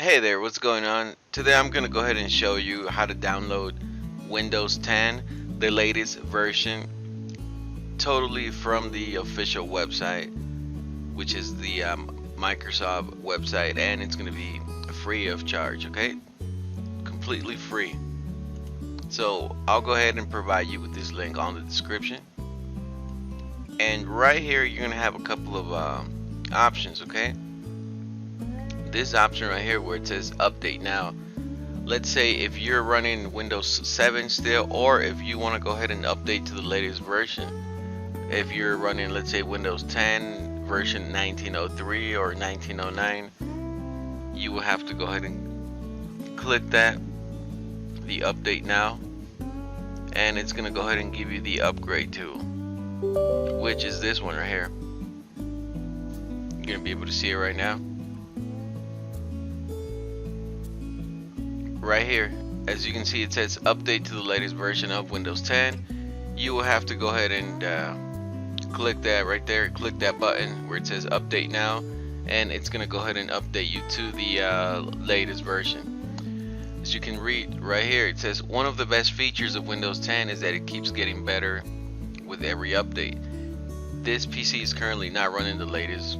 Hey there, what's going on? Today I'm going to go ahead and show you how to download Windows 10, the latest version, totally from the official website, which is the Microsoft website, and it's going to be free of charge, okay? Completely free. So I'll go ahead and provide you with this link on the description. And right here you're going to have a couple of options, okay? This option right here where it says update now, let's say if you're running Windows 7 still, or if you want to go ahead and update to the latest version. If you're running, let's say, Windows 10 version 1903 or 1909, you will have to go ahead and click that, the update now, and it's gonna go ahead and give you the upgrade tool, which is this one right here. You're gonna be able to see it right now. Right here, as you can see, it says update to the latest version of Windows 10. You will have to go ahead and click that right there, click that button where it says update now, and it's gonna go ahead and update you to the latest version. As you can read right here, it says one of the best features of Windows 10 is that it keeps getting better with every update. This PC is currently not running the latest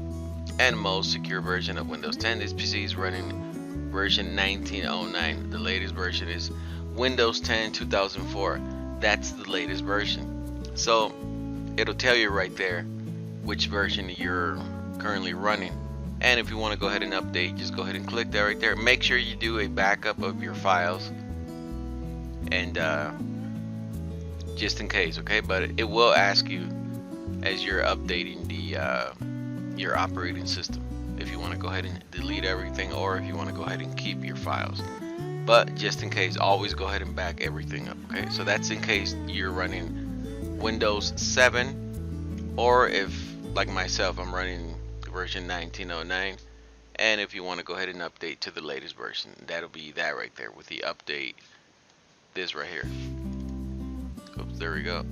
and most secure version of Windows 10. This PC is running version 1909. The latest version is Windows 10 2004. That's the latest version. So it'll tell you right there which version you're currently running. And if you want to go ahead and update, just go ahead and click that right there. Make sure you do a backup of your files, and just in case, okay? But it will ask you as you're updating the your operating system if you want to go ahead and delete everything, or if you want to go ahead and keep your files. But just in case, always go ahead and back everything up, okay? So that's in case you're running Windows 7, or if, like myself, I'm running version 1909, and if you want to go ahead and update to the latest version, that'll be that right there with the update, this right here. Oops, there we go.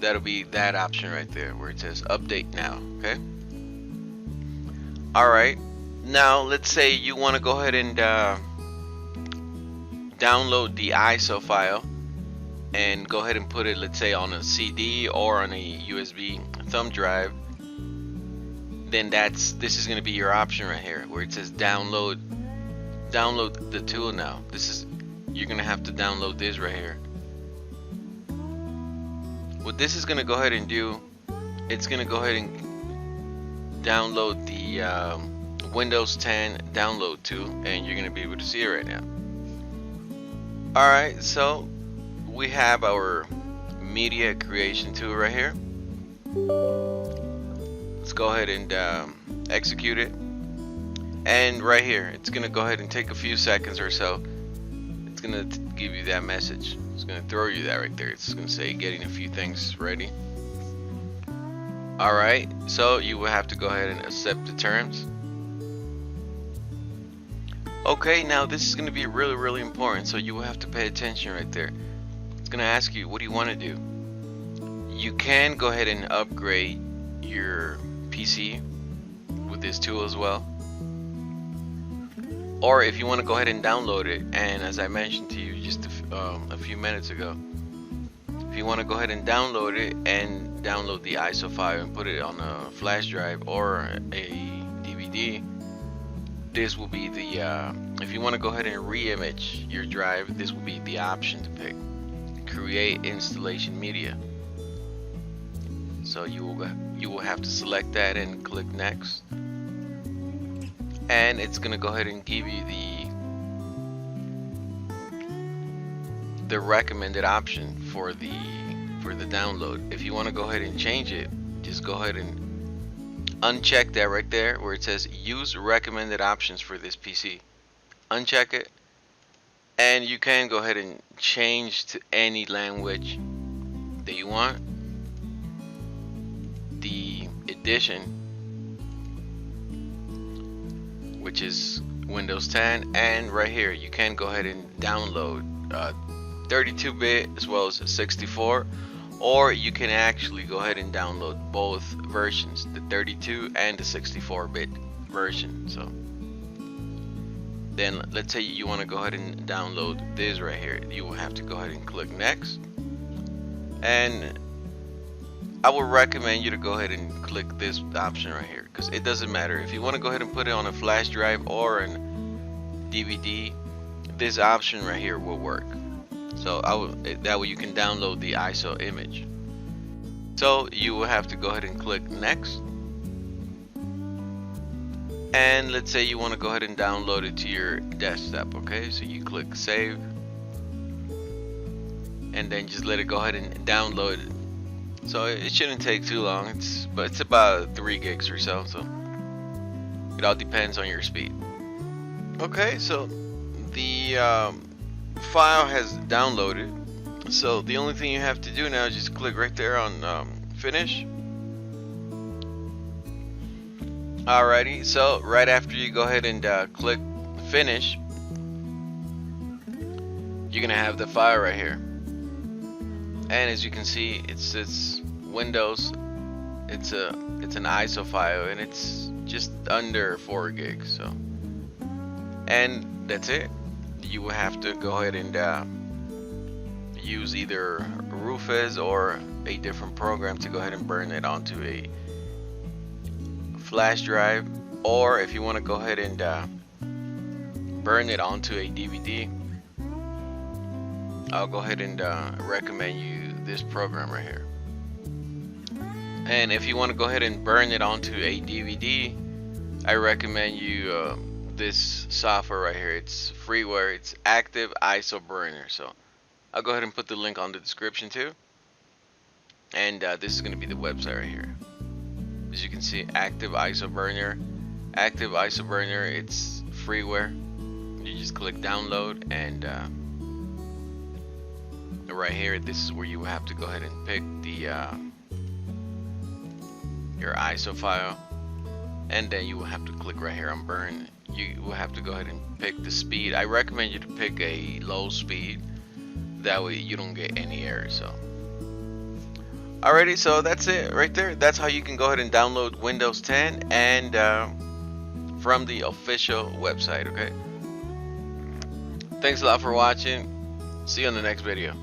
That'll be that option right there where it says update now, okay? Alright, now let's say you want to go ahead and download the ISO file and go ahead and put it, let's say, on a CD or on a USB thumb drive. Then this is going to be your option right here where it says download the tool now. You're going to have to download this right here. What this is going to go ahead and do, it's going to go ahead and download the Windows 10 download tool, and you're going to be able to see it right now. Alright, so we have our media creation tool right here. Let's go ahead and execute it, and right here it's gonna go ahead and take a few seconds or so. It's gonna give you that message. It's gonna throw you that right there. It's gonna say getting a few things ready. Alright, so you will have to go ahead and accept the terms. Okay, now this is gonna be really important, so you will have to pay attention right there. It's gonna ask you, what do you want to do? You can go ahead and upgrade your PC with this tool as well, or if you want to go ahead and download it, and as I mentioned to you just a few minutes ago, if you want to go ahead and download it and download the ISO file and put it on a flash drive or a DVD, this will be the if you want to go ahead and re-image your drive, this will be the option to pick. Create installation media. So you will have to select that and click next, and it's gonna go ahead and give you the recommended option for the download. If you want to go ahead and change it, just go ahead and uncheck that right there where it says use recommended options for this PC. Uncheck it, and you can go ahead and change to any language that you want. The edition, which is Windows 10, and right here you can go ahead and download 32-bit as well as 64, or you can actually go ahead and download both versions, the 32 and the 64-bit version. So Then let's say you want to go ahead and download this right here. You will have to go ahead and click next, and I would recommend you to go ahead and click this option right here, because it doesn't matter if you want to go ahead and put it on a flash drive or an DVD. This option right here will work. So that way you can download the ISO image. So you will have to go ahead and click next, and let's say you want to go ahead and download it to your desktop. Okay, so you click save, and then just let it go ahead and download it. So it shouldn't take too long. It's about 3 gigs or so. So it all depends on your speed. Okay, so the file has downloaded. So the only thing you have to do now is just click right there on finish. Alrighty, so right after you go ahead and click finish, you're gonna have the file right here. And as you can see, it's Windows. It's an ISO file, and it's just under 4 gigs. So, and that's it. You will have to go ahead and use either Rufus or a different program to go ahead and burn it onto a flash drive, or if you want to go ahead and burn it onto a DVD, I'll go ahead and recommend you this program right here. And if you want to go ahead and burn it onto a DVD, I recommend you this software right here. It's freeware. It's Active ISO Burner. So I'll go ahead and put the link on the description too. And this is going to be the website right here. As you can see, Active ISO Burner. Active ISO Burner. It's freeware. You just click download, and right here, this is where you have to go ahead and pick the your ISO file, and then you will have to click right here on burn. You will have to go ahead and pick the speed. I recommend you to pick a low speed, that way you don't get any errors. So alrighty, so that's it right there. That's how you can go ahead and download Windows 10 and from the official website. Okay, thanks a lot for watching. See you on the next video.